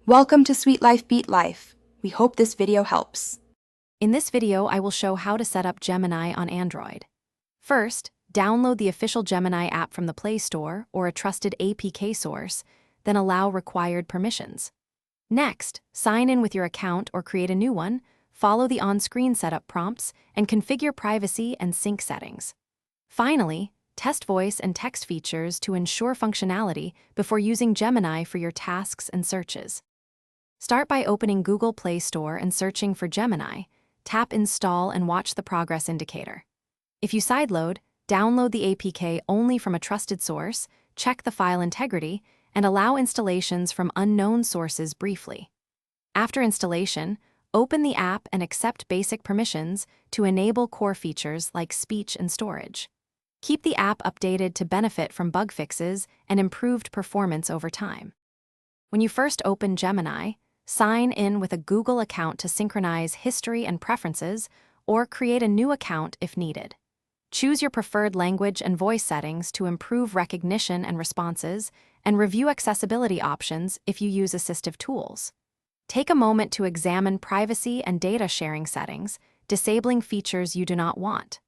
Welcome to Sweet Life Beat Life. We hope this video helps. In this video, I will show how to set up Gemini on Android. First, download the official Gemini app from the Play Store or a trusted APK source, then allow required permissions. Next, sign in with your account or create a new one, follow the on-screen setup prompts, and configure privacy and sync settings. Finally, test voice and text features to ensure functionality before using Gemini for your tasks and searches. Start by opening Google Play Store and searching for Gemini. Tap Install and watch the progress indicator. If you sideload, download the APK only from a trusted source, check the file integrity, and allow installations from unknown sources briefly. After installation, open the app and accept basic permissions to enable core features like speech and storage. Keep the app updated to benefit from bug fixes and improved performance over time. When you first open Gemini, sign in with a Google account to synchronize history and preferences, or create a new account if needed. Choose your preferred language and voice settings to improve recognition and responses, and review accessibility options if you use assistive tools. Take a moment to examine privacy and data sharing settings, disabling features you do not want.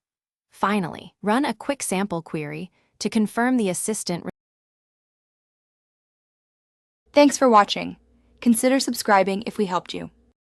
Finally, run a quick sample query to confirm the assistant. Thanks for watching. Consider subscribing if we helped you.